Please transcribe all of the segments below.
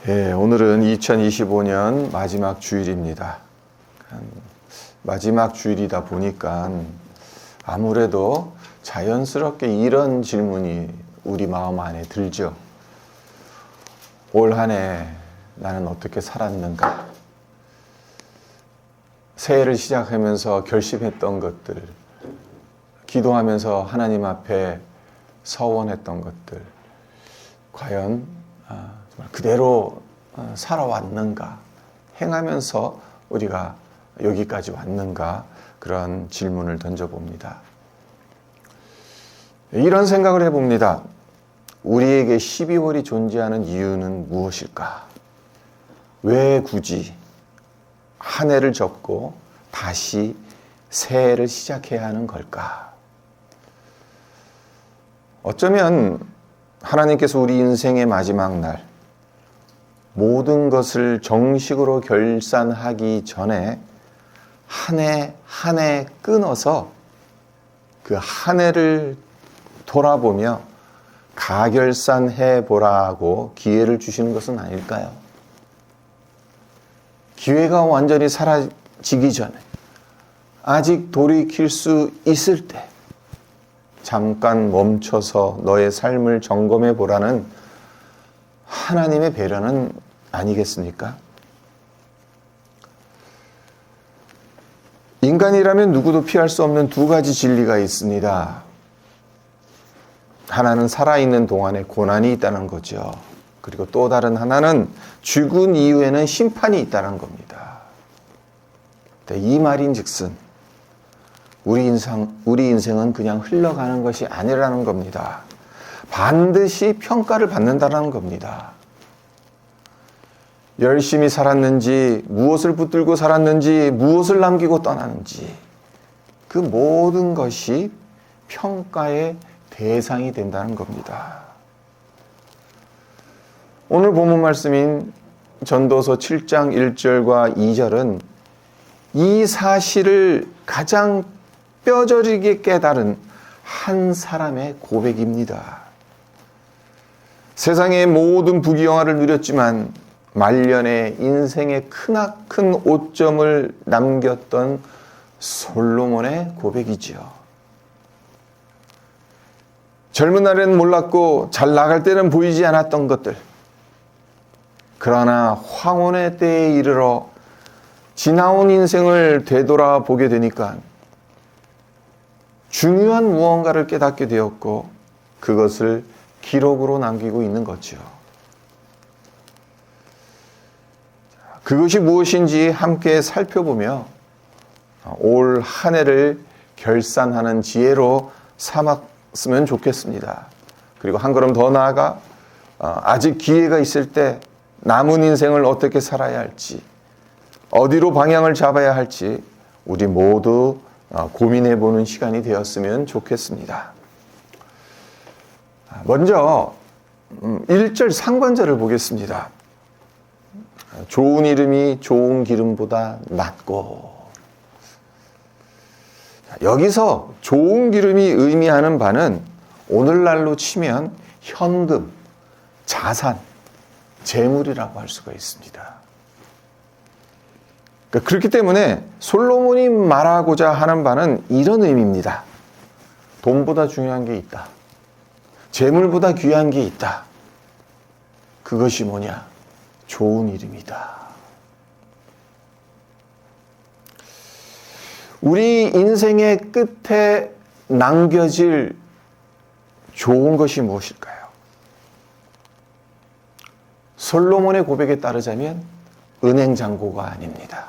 오늘은 2025년 마지막 주일입니다. 마지막 주일이다 보니까 아무래도 자연스럽게 이런 질문이 우리 마음 안에 들죠. 올 한 해 나는 어떻게 살았는가? 새해를 시작하면서 결심했던 것들, 기도하면서 하나님 앞에 서원했던 것들, 과연 정말 그대로 살아왔는가? 행하면서 우리가 여기까지 왔는가? 그런 질문을 던져봅니다. 이런 생각을 해봅니다. 우리에게 12월이 존재하는 이유는 무엇일까? 왜 굳이 한 해를 접고 다시 새해를 시작해야 하는 걸까? 어쩌면 하나님께서 우리 인생의 마지막 날 모든 것을 정식으로 결산하기 전에 한 해 한 해 끊어서 그 한 해를 돌아보며 가결산해 보라고 기회를 주시는 것은 아닐까요? 기회가 완전히 사라지기 전에 아직 돌이킬 수 있을 때 잠깐 멈춰서 너의 삶을 점검해 보라는 하나님의 배려는 아니겠습니까? 인간이라면 누구도 피할 수 없는 두 가지 진리가 있습니다. 하나는 살아있는 동안에 고난이 있다는 거죠. 그리고 또 다른 하나는 죽은 이후에는 심판이 있다는 겁니다. 이 말인즉슨 우리 인생은 그냥 흘러가는 것이 아니라는 겁니다. 반드시 평가를 받는다는 겁니다. 열심히 살았는지, 무엇을 붙들고 살았는지, 무엇을 남기고 떠나는지 그 모든 것이 평가의 대상이 된다는 겁니다. 오늘 본문 말씀인 전도서 7장 1절과 2절은 이 사실을 가장 뼈저리게 깨달은 한 사람의 고백입니다. 세상의 모든 부귀영화를 누렸지만 말년에 인생의 크나큰 오점을 남겼던 솔로몬의 고백이지요. 젊은 날에는 몰랐고 잘 나갈 때는 보이지 않았던 것들, 그러나 황혼의 때에 이르러 지나온 인생을 되돌아보게 되니까 중요한 무언가를 깨닫게 되었고 그것을 기록으로 남기고 있는 거죠. 그것이 무엇인지 함께 살펴보며 올 한 해를 결산하는 지혜로 삼았으면 좋겠습니다. 그리고 한 걸음 더 나아가 아직 기회가 있을 때 남은 인생을 어떻게 살아야 할지, 어디로 방향을 잡아야 할지 우리 모두 고민해보는 시간이 되었으면 좋겠습니다. 먼저 1절 상반절을 보겠습니다. 좋은 이름이 좋은 기름보다 낫고, 여기서 좋은 기름이 의미하는 바는 오늘날로 치면 현금, 자산, 재물이라고 할 수가 있습니다. 그렇기 때문에 솔로몬이 말하고자 하는 바는 이런 의미입니다. 돈보다 중요한 게 있다. 재물보다 귀한 게 있다. 그것이 뭐냐? 좋은 이름이다. 우리 인생의 끝에 남겨질 좋은 것이 무엇일까요? 솔로몬의 고백에 따르자면 은행 잔고가 아닙니다.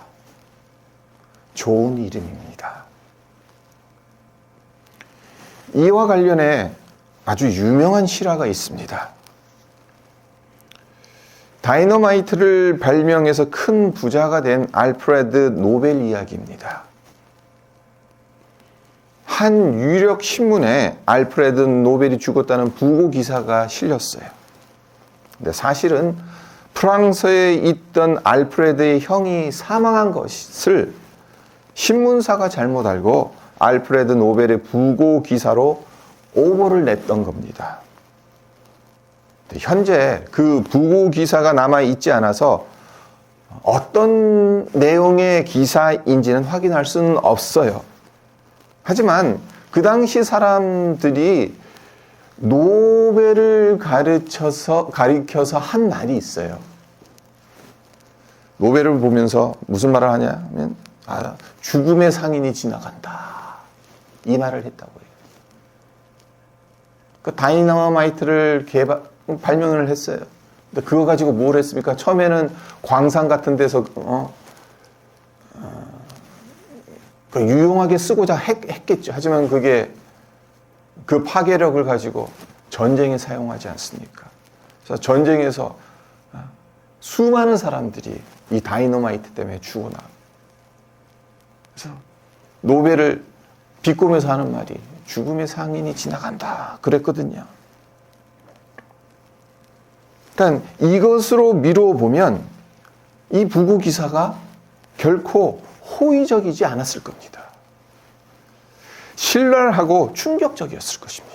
좋은 이름입니다. 이와 관련해 아주 유명한 실화가 있습니다. 다이너마이트를 발명해서 큰 부자가 된 알프레드 노벨 이야기입니다. 한 유력 신문에 알프레드 노벨이 죽었다는 부고 기사가 실렸어요. 근데 사실은 프랑스에 있던 알프레드의 형이 사망한 것을 신문사가 잘못 알고 알프레드 노벨의 부고 기사로 오보를 냈던 겁니다. 현재 그 부고 기사가 남아 있지 않아서 어떤 내용의 기사인지는 확인할 수는 없어요. 하지만 그 당시 사람들이 노벨을 가리켜서 한 말이 있어요. 노벨을 보면서 무슨 말을 하냐면 죽음의 상인이 지나간다. 이 말을 했다고 해요. 그 다이너마이트를 발명을 했어요. 근데 그거 가지고 뭘 했습니까? 처음에는 광산 같은 데서 유용하게 쓰고자 했겠죠. 하지만 그게 그 파괴력을 가지고 전쟁에 사용하지 않습니까? 그래서 전쟁에서 수많은 사람들이 이 다이너마이트 때문에 죽어나. 그래서 노벨을 비꼬면서 하는 말이 죽음의 상인이 지나간다 그랬거든요. 일단 이것으로 미루어 보면 이 부고 기사가 결코 호의적이지 않았을 겁니다. 신랄하고 충격적이었을 것입니다.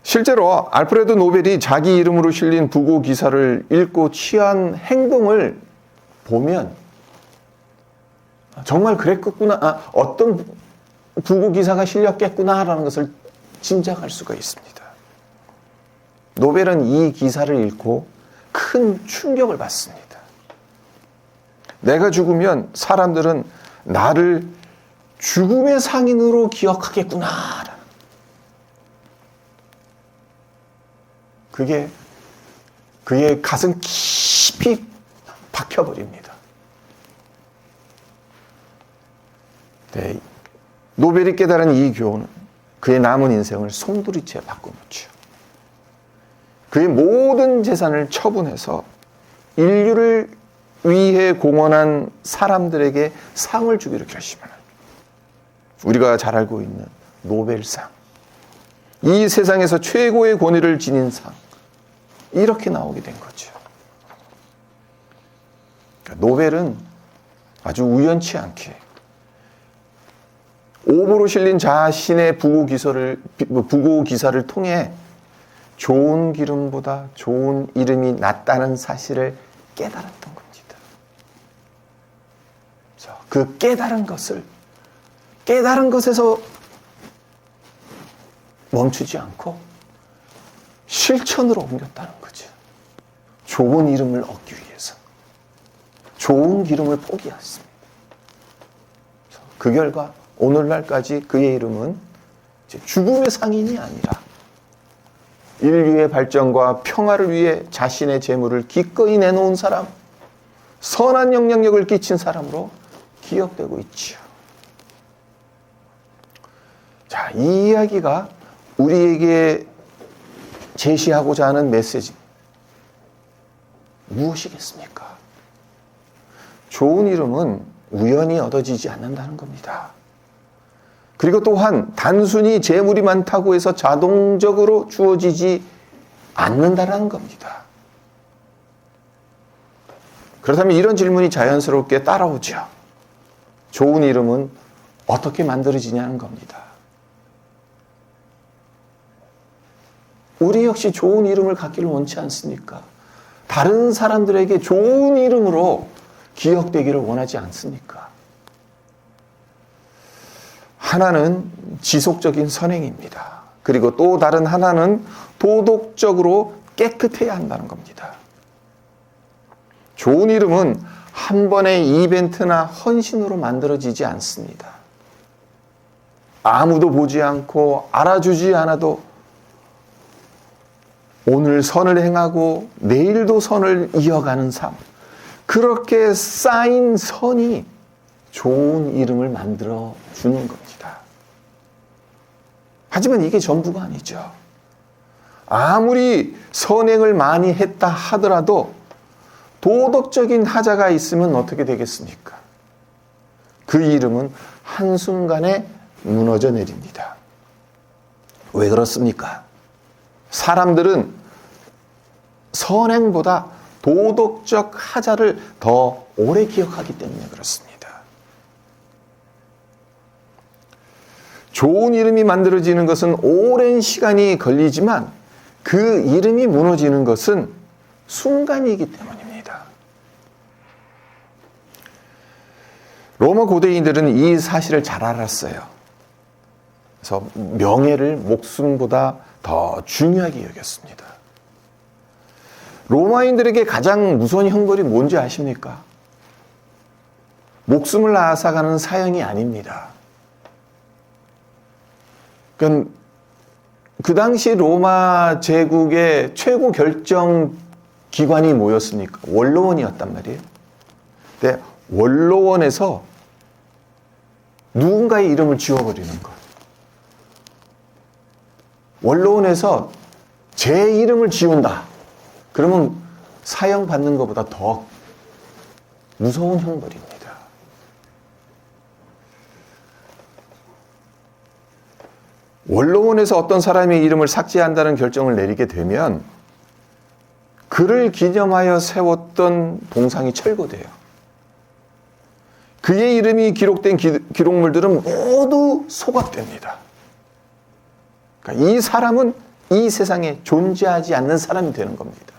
실제로 알프레드 노벨이 자기 이름으로 실린 부고 기사를 읽고 취한 행동을 보면 정말 그랬겠구나, 어떤 부고 기사가 실렸겠구나라는 것을 짐작할 수가 있습니다. 노벨은 이 기사를 읽고 큰 충격을 받습니다. 내가 죽으면 사람들은 나를 죽음의 상인으로 기억하겠구나. 그게 그의 가슴 깊이 박혀버립니다. 네, 노벨이 깨달은 이 교훈은 그의 남은 인생을 송두리째 바꿔놓죠. 그의 모든 재산을 처분해서 인류를 위해 공헌한 사람들에게 상을 주기로 결심하는, 우리가 잘 알고 있는 노벨상, 이 세상에서 최고의 권위를 지닌 상, 이렇게 나오게 된 거죠. 노벨은 아주 우연치 않게 오보로 실린 자신의 부고 기사를 통해 좋은 기름보다 좋은 이름이 낫다는 사실을 깨달았던 겁니다. 그 깨달은 것에서 멈추지 않고 실천으로 옮겼다는 거죠. 좋은 이름을 얻기 위해서 좋은 기름을 포기했습니다. 그 결과 오늘날까지 그의 이름은 죽음의 상인이 아니라 인류의 발전과 평화를 위해 자신의 재물을 기꺼이 내놓은 사람, 선한 영향력을 끼친 사람으로 기억되고 있죠. 자, 이 이야기가 우리에게 제시하고자 하는 메시지 무엇이겠습니까? 좋은 이름은 우연히 얻어지지 않는다는 겁니다. 그리고 또한 단순히 재물이 많다고 해서 자동적으로 주어지지 않는다는 겁니다. 그렇다면 이런 질문이 자연스럽게 따라오죠. 좋은 이름은 어떻게 만들어지냐는 겁니다. 우리 역시 좋은 이름을 갖기를 원치 않습니까? 다른 사람들에게 좋은 이름으로 기억되기를 원하지 않습니까? 하나는 지속적인 선행입니다. 그리고 또 다른 하나는 도덕적으로 깨끗해야 한다는 겁니다. 좋은 이름은 한 번의 이벤트나 헌신으로 만들어지지 않습니다. 아무도 보지 않고 알아주지 않아도 오늘 선을 행하고 내일도 선을 이어가는 삶, 그렇게 쌓인 선이 좋은 이름을 만들어 주는 겁니다. 하지만 이게 전부가 아니죠. 아무리 선행을 많이 했다 하더라도 도덕적인 하자가 있으면 어떻게 되겠습니까? 그 이름은 한순간에 무너져 내립니다. 왜 그렇습니까? 사람들은 선행보다 도덕적 하자를 더 오래 기억하기 때문에 그렇습니다. 좋은 이름이 만들어지는 것은 오랜 시간이 걸리지만 그 이름이 무너지는 것은 순간이기 때문입니다. 로마 고대인들은 이 사실을 잘 알았어요. 그래서 명예를 목숨보다 더 중요하게 여겼습니다. 로마인들에게 가장 무서운 형벌이 뭔지 아십니까? 목숨을 앗아가는 사형이 아닙니다. 그러니까 그 당시 로마 제국의 최고 결정 기관이 뭐였습니까? 원로원이었단 말이에요. 근데 원로원에서 누군가의 이름을 지워버리는 것. 원로원에서 제 이름을 지운다. 그러면 사형 받는 것보다 더 무서운 형벌입니다. 원로원에서 어떤 사람의 이름을 삭제한다는 결정을 내리게 되면 그를 기념하여 세웠던 동상이 철거돼요. 그의 이름이 기록된 기록물들은 모두 소각됩니다. 그러니까 이 사람은 이 세상에 존재하지 않는 사람이 되는 겁니다.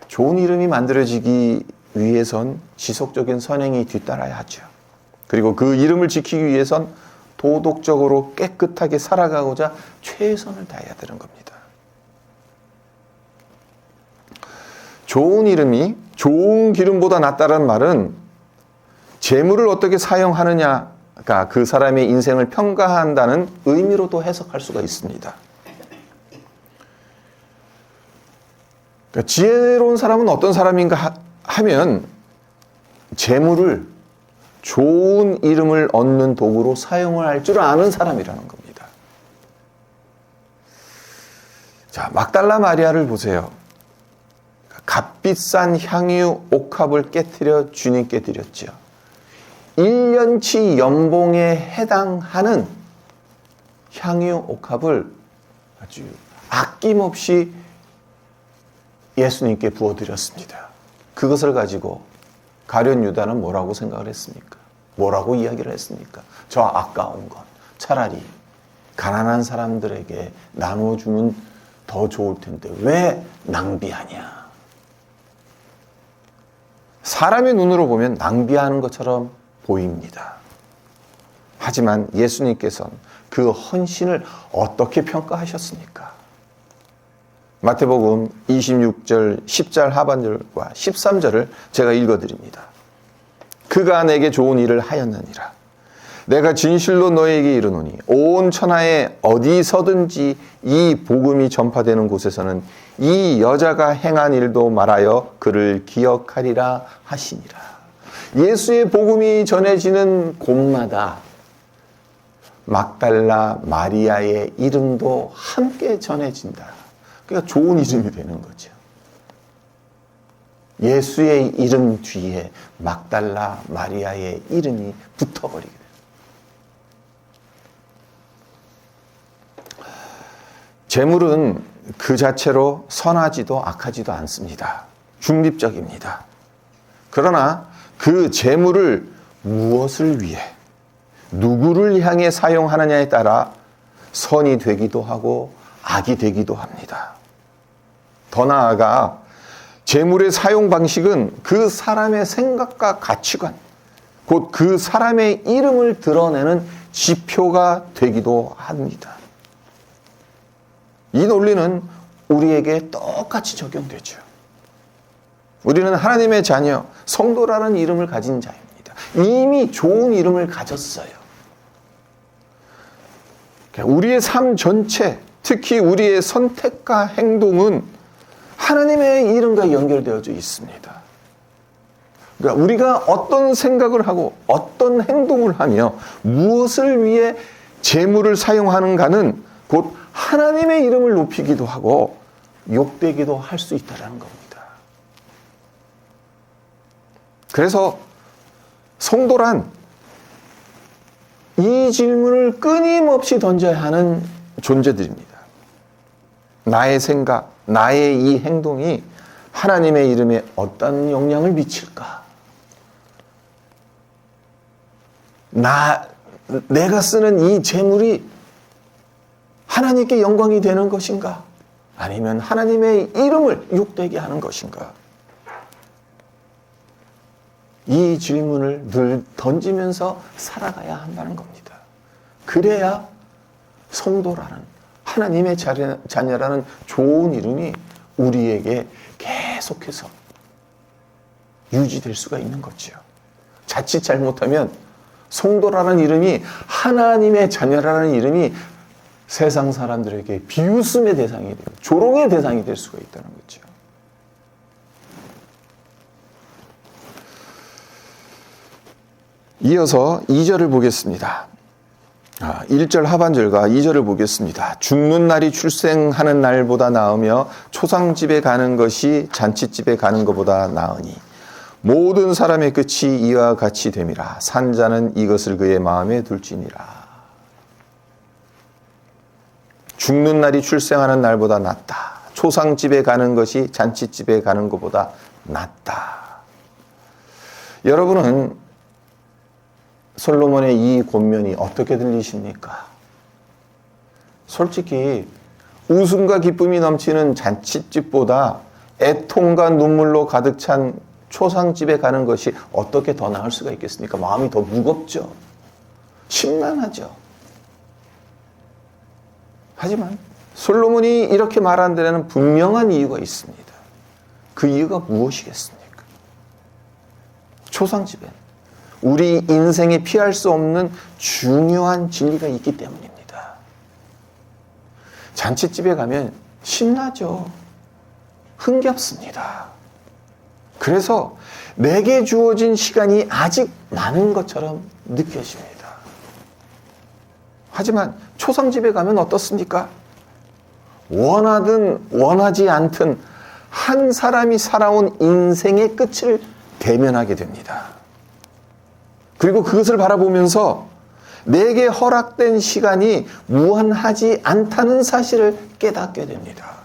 좋은 이름이 만들어지기 위해선 지속적인 선행이 뒤따라야 하죠. 그리고 그 이름을 지키기 위해선 도덕적으로 깨끗하게 살아가고자 최선을 다해야 되는 겁니다. 좋은 이름이 좋은 기름보다 낫다는 말은 재물을 어떻게 사용하느냐가 그 사람의 인생을 평가한다는 의미로도 해석할 수가 있습니다. 그러니까 지혜로운 사람은 어떤 사람인가 하면 재물을 좋은 이름을 얻는 도구로 사용을 할 줄 아는 사람이라는 겁니다. 자, 막달라 마리아를 보세요. 값비싼 향유 옥합을 깨뜨려 주님께 드렸죠. 1년치 연봉에 해당하는 향유 옥합을 아주 아낌없이 예수님께 부어드렸습니다. 그것을 가지고 가룟 유다는 뭐라고 생각을 했습니까? 뭐라고 이야기를 했습니까? 저 아까운 것 차라리 가난한 사람들에게 나눠주면 더 좋을 텐데 왜 낭비하냐? 사람의 눈으로 보면 낭비하는 것처럼 보입니다. 하지만 예수님께서는 그 헌신을 어떻게 평가하셨습니까? 마태복음 26절 10절 하반절과 13절을 제가 읽어드립니다. 그가 내게 좋은 일을 하였느니라. 내가 진실로 너에게 이르노니 온 천하에 어디서든지 이 복음이 전파되는 곳에서는 이 여자가 행한 일도 말하여 그를 기억하리라 하시니라. 예수의 복음이 전해지는 곳마다 막달라 마리아의 이름도 함께 전해진다. 그러니까 좋은 이름이 되는 거죠. 예수의 이름 뒤에 막달라 마리아의 이름이 붙어버리게 돼요. 재물은 그 자체로 선하지도 악하지도 않습니다. 중립적입니다. 그러나 그 재물을 무엇을 위해 누구를 향해 사용하느냐에 따라 선이 되기도 하고 악이 되기도 합니다. 더 나아가 재물의 사용 방식은 그 사람의 생각과 가치관, 곧 그 사람의 이름을 드러내는 지표가 되기도 합니다. 이 논리는 우리에게 똑같이 적용되죠. 우리는 하나님의 자녀, 성도라는 이름을 가진 자입니다. 이미 좋은 이름을 가졌어요. 우리의 삶 전체, 특히 우리의 선택과 행동은 하나님의 이름과 연결되어져 있습니다. 그러니까 우리가 어떤 생각을 하고 어떤 행동을 하며 무엇을 위해 재물을 사용하는가는 곧 하나님의 이름을 높이기도 하고 욕되기도 할 수 있다는 겁니다. 그래서 성도란 이 질문을 끊임없이 던져야 하는 존재들입니다. 나의 생각, 나의 이 행동이 하나님의 이름에 어떤 영향을 미칠까? 내가 쓰는 이 재물이 하나님께 영광이 되는 것인가? 아니면 하나님의 이름을 욕되게 하는 것인가? 이 질문을 늘 던지면서 살아가야 한다는 겁니다. 그래야 성도라는, 하나님의 자녀라는 좋은 이름이 우리에게 계속해서 유지될 수가 있는 거죠. 자칫 잘못하면 성도라는 이름이, 하나님의 자녀라는 이름이 세상 사람들에게 비웃음의 대상이 되고 조롱의 대상이 될 수가 있다는 거죠. 이어서 2절을 보겠습니다. 1절 하반절과 2절을 보겠습니다. 죽는 날이 출생하는 날보다 나으며 초상집에 가는 것이 잔치집에 가는 것보다 나으니 모든 사람의 끝이 이와 같이 됨이라. 산자는 이것을 그의 마음에 둘지니라. 죽는 날이 출생하는 날보다 낫다. 초상집에 가는 것이 잔치집에 가는 것보다 낫다. 여러분은 솔로몬의 이 권면이 어떻게 들리십니까? 솔직히 웃음과 기쁨이 넘치는 잔치집보다 애통과 눈물로 가득 찬 초상집에 가는 것이 어떻게 더 나을 수가 있겠습니까? 마음이 더 무겁죠. 심란하죠. 하지만 솔로몬이 이렇게 말한 데에는 분명한 이유가 있습니다. 그 이유가 무엇이겠습니까? 초상집엔 우리 인생에 피할 수 없는 중요한 진리가 있기 때문입니다. 잔치집에 가면 신나죠. 흥겹습니다. 그래서 내게 주어진 시간이 아직 많은 것처럼 느껴집니다. 하지만 초상집에 가면 어떻습니까? 원하든 원하지 않든 한 사람이 살아온 인생의 끝을 대면하게 됩니다. 그리고 그것을 바라보면서 내게 허락된 시간이 무한하지 않다는 사실을 깨닫게 됩니다.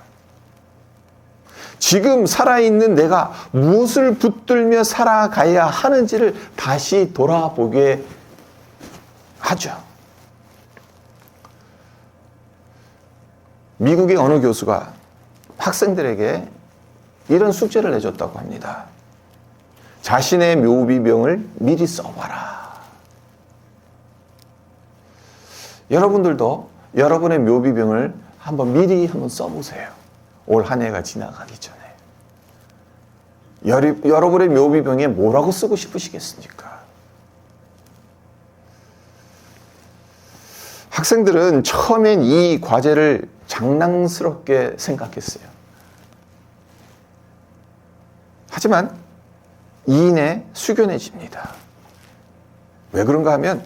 지금 살아있는 내가 무엇을 붙들며 살아가야 하는지를 다시 돌아보게 하죠. 미국의 어느 교수가 학생들에게 이런 숙제를 내줬다고 합니다. 자신의 묘비병을 미리 써봐라. 여러분들도 여러분의 묘비병을 미리 한번 써보세요. 올 한 해가 지나가기 전에. 여러분의 묘비병에 뭐라고 쓰고 싶으시겠습니까? 학생들은 처음엔 이 과제를 장난스럽게 생각했어요. 하지만 이내 숙연해집니다. 왜 그런가 하면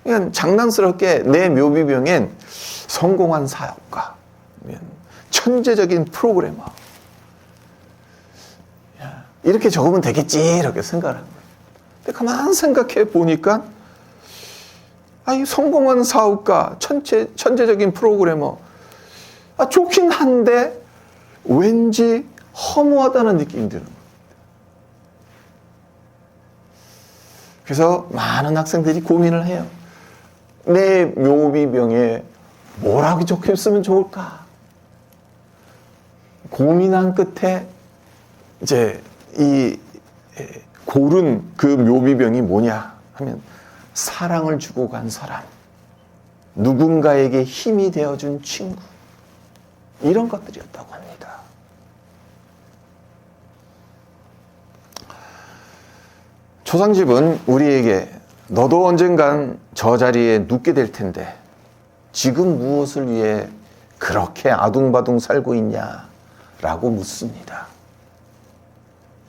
그냥 장난스럽게 내 묘비병엔 성공한 사업가, 천재적인 프로그래머 이렇게 적으면 되겠지 이렇게 생각을 하는 거예요. 근데 가만 생각해 보니까 이 성공한 사업가, 천재적인 프로그래머 좋긴 한데 왠지 허무하다는 느낌이 드는 거예요. 그래서 많은 학생들이 고민을 해요. 내 묘비병에 뭐라고 적혔으면 좋을까? 고민한 끝에 이제 이 고른 그 묘비병이 뭐냐 하면 사랑을 주고 간 사람, 누군가에게 힘이 되어준 친구, 이런 것들이었다고 합니다. 초상집은 우리에게 너도 언젠간 저 자리에 눕게 될 텐데 지금 무엇을 위해 그렇게 아둥바둥 살고 있냐? 라고 묻습니다.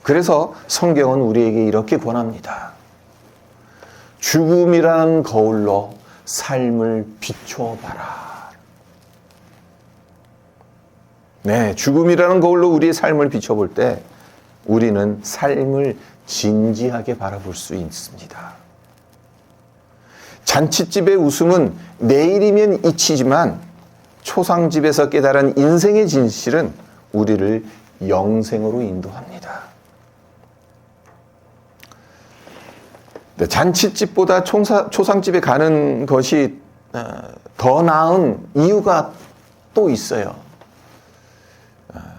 그래서 성경은 우리에게 이렇게 권합니다. 죽음이라는 거울로 삶을 비춰봐라. 네, 죽음이라는 거울로 우리의 삶을 비춰볼 때 우리는 삶을 진지하게 바라볼 수 있습니다. 잔치집의 웃음은 내일이면 잊히지만 초상집에서 깨달은 인생의 진실은 우리를 영생으로 인도합니다. 잔칫집보다 초상집에 가는 것이 더 나은 이유가 또 있어요.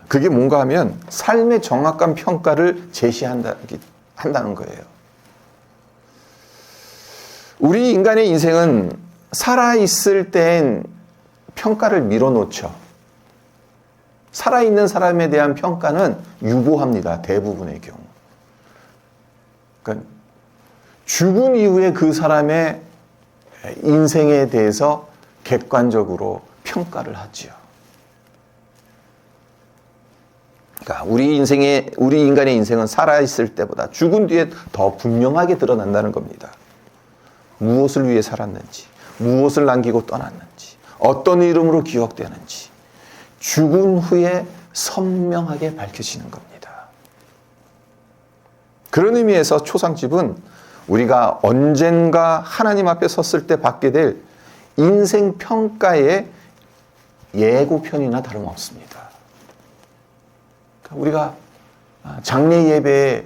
그게 뭔가 하면 삶의 정확한 평가를 제시한다는 거예요. 우리 인간의 인생은 살아있을 땐 평가를 밀어놓죠. 살아있는 사람에 대한 평가는 유보합니다. 대부분의 경우. 그러니까 죽은 이후에 그 사람의 인생에 대해서 객관적으로 평가를 하지요. 그러니까 우리 인간의 인생은 살아있을 때보다 죽은 뒤에 더 분명하게 드러난다는 겁니다. 무엇을 위해 살았는지, 무엇을 남기고 떠났는지, 어떤 이름으로 기억되는지, 죽은 후에 선명하게 밝혀지는 겁니다. 그런 의미에서 초상집은 우리가 언젠가 하나님 앞에 섰을 때 받게 될 인생 평가의 예고편이나 다름없습니다. 우리가 장례 예배에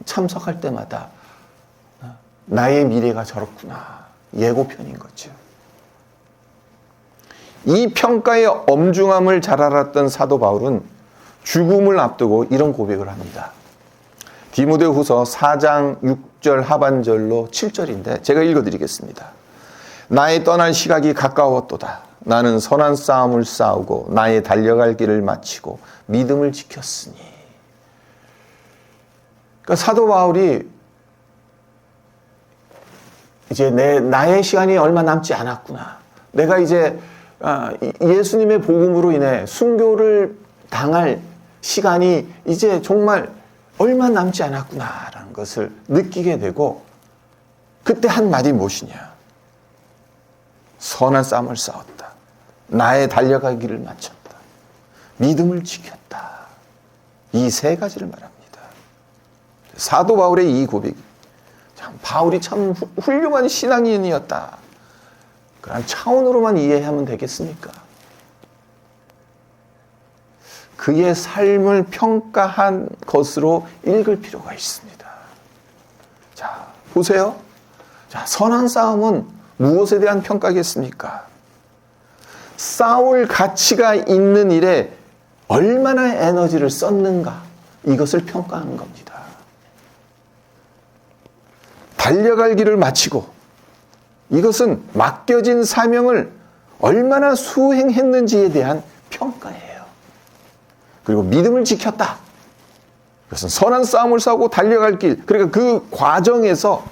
참석할 때마다 나의 미래가 저렇구나, 예고편인 거죠. 이 평가의 엄중함을 잘 알았던 사도 바울은 죽음을 앞두고 이런 고백을 합니다. 디모데후서 4장 6절 하반절로 7절인데 제가 읽어드리겠습니다. 나의 떠날 시각이 가까웠도다. 나는 선한 싸움을 싸우고 나의 달려갈 길을 마치고 믿음을 지켰으니. 그러니까 사도 바울이 이제 나의 시간이 얼마 남지 않았구나. 내가 이제 예수님의 복음으로 인해 순교를 당할 시간이 이제 정말 얼마 남지 않았구나라는 것을 느끼게 되고, 그때 한 말이 무엇이냐? 선한 싸움을 싸웠다. 나의 달려갈 길을 마쳤다. 믿음을 지켰다. 이 세 가지를 말합니다. 사도 바울의 이 고백, 바울이 참 훌륭한 신앙인이었다, 그런 차원으로만 이해하면 되겠습니까? 그의 삶을 평가한 것으로 읽을 필요가 있습니다. 자, 보세요. 자, 선한 싸움은 무엇에 대한 평가겠습니까? 싸울 가치가 있는 일에 얼마나 에너지를 썼는가, 이것을 평가하는 겁니다. 달려갈 길을 마치고, 이것은 맡겨진 사명을 얼마나 수행했는지에 대한 평가예요. 그리고 믿음을 지켰다. 그것은 선한 싸움을 싸우고 달려갈 길, 그러니까 그 과정에서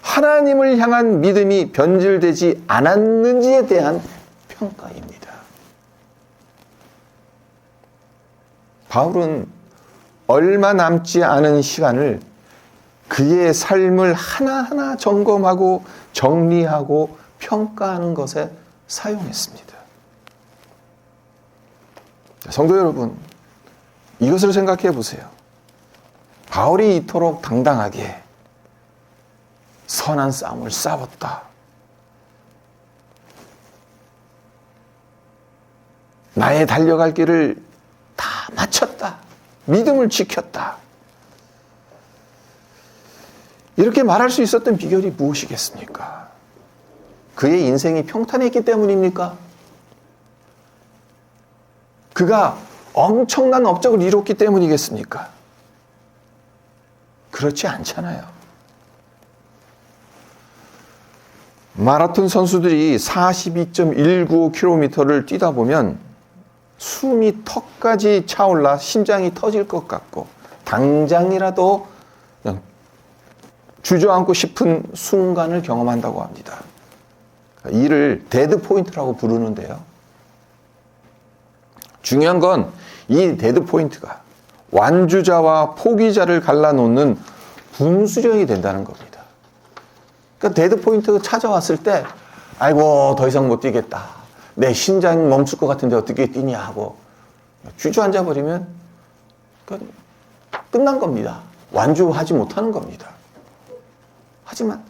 하나님을 향한 믿음이 변질되지 않았는지에 대한 평가입니다. 바울은 얼마 남지 않은 시간을 그의 삶을 하나하나 점검하고 정리하고 평가하는 것에 사용했습니다. 성도 여러분, 이것을 생각해 보세요. 바울이 이토록 당당하게 선한 싸움을 싸웠다. 나의 달려갈 길을 다 마쳤다. 믿음을 지켰다. 이렇게 말할 수 있었던 비결이 무엇이겠습니까? 그의 인생이 평탄했기 때문입니까? 그가 엄청난 업적을 이뤘기 때문이겠습니까? 그렇지 않잖아요. 마라톤 선수들이 42.195km를 뛰다 보면 숨이 턱까지 차올라 심장이 터질 것 같고 당장이라도 그냥 주저앉고 싶은 순간을 경험한다고 합니다. 이를 데드 포인트라고 부르는데요. 중요한 건 이 데드 포인트가 완주자와 포기자를 갈라놓는 분수령이 된다는 겁니다. 그러니까 데드 포인트가 찾아왔을 때, 아이고 더 이상 못 뛰겠다, 내 심장이 멈출 것 같은데 어떻게 뛰냐 하고 주저앉아 버리면 끝난 겁니다. 완주하지 못하는 겁니다. 하지만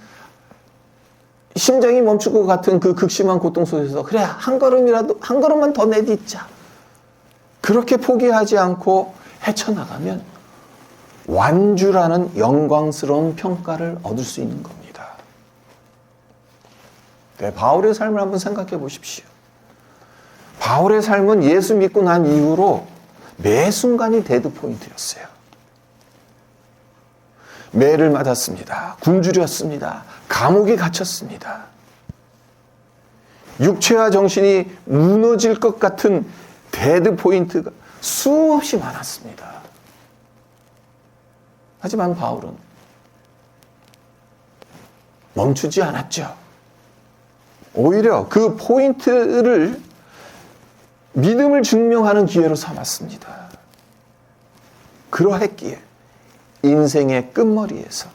심장이 멈출 것 같은 그 극심한 고통 속에서 그래 한 걸음만 더 내딛자, 그렇게 포기하지 않고 헤쳐나가면 완주라는 영광스러운 평가를 얻을 수 있는 겁니다. 네, 바울의 삶을 한번 생각해 보십시오. 바울의 삶은 예수 믿고 난 이후로 매 순간이 데드 포인트였어요. 매를 맞았습니다. 굶주렸습니다. 감옥에 갇혔습니다. 육체와 정신이 무너질 것 같은 데드 포인트가 수없이 많았습니다. 하지만 바울은 멈추지 않았죠. 오히려 그 포인트를 믿음을 증명하는 기회로 삼았습니다. 그러했기에 인생의 끝머리에서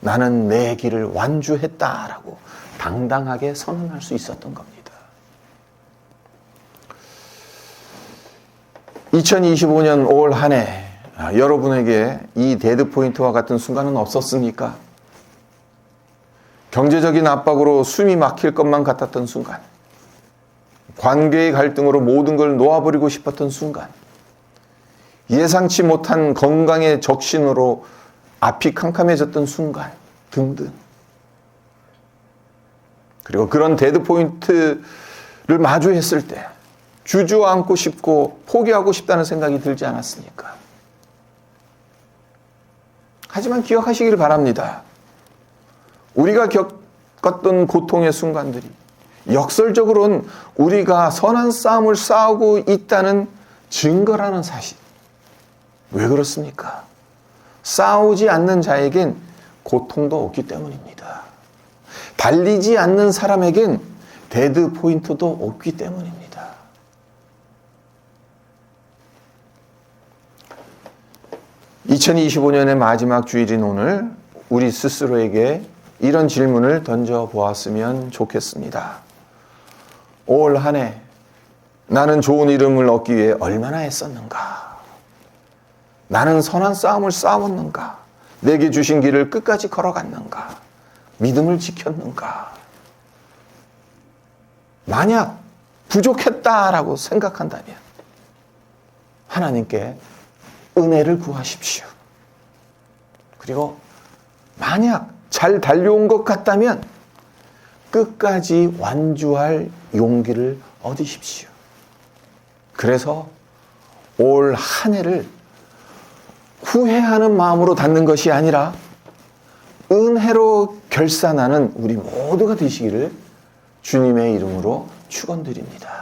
나는 내 길을 완주했다라고 당당하게 선언할 수 있었던 겁니다. 2025년 올 한 해 여러분에게 이 데드포인트와 같은 순간은 없었습니까? 경제적인 압박으로 숨이 막힐 것만 같았던 순간, 관계의 갈등으로 모든 걸 놓아버리고 싶었던 순간, 예상치 못한 건강의 적신으로 앞이 캄캄해졌던 순간 등등. 그리고 그런 데드포인트를 마주했을 때 주저앉고 싶고 포기하고 싶다는 생각이 들지 않았습니까? 하지만 기억하시길 바랍니다. 우리가 겪었던 고통의 순간들이 역설적으로는 우리가 선한 싸움을 싸우고 있다는 증거라는 사실. 왜 그렇습니까? 싸우지 않는 자에겐 고통도 없기 때문입니다. 달리지 않는 사람에겐 데드 포인트도 없기 때문입니다. (2025년의) 마지막 주일인 오늘 우리 스스로에게 이런 질문을 던져보았으면 좋겠습니다. 올 한 해 나는 좋은 이름을 얻기 위해 얼마나 애썼는가? 나는 선한 싸움을 싸웠는가? 내게 주신 길을 끝까지 걸어갔는가? 믿음을 지켰는가? 만약 부족했다라고 생각한다면 하나님께 은혜를 구하십시오. 그리고 만약 잘 달려온 것 같다면 끝까지 완주할 용기를 얻으십시오. 그래서 올 한 해를 후회하는 마음으로 닫는 것이 아니라 은혜로 결산하는 우리 모두가 되시기를 주님의 이름으로 축원드립니다.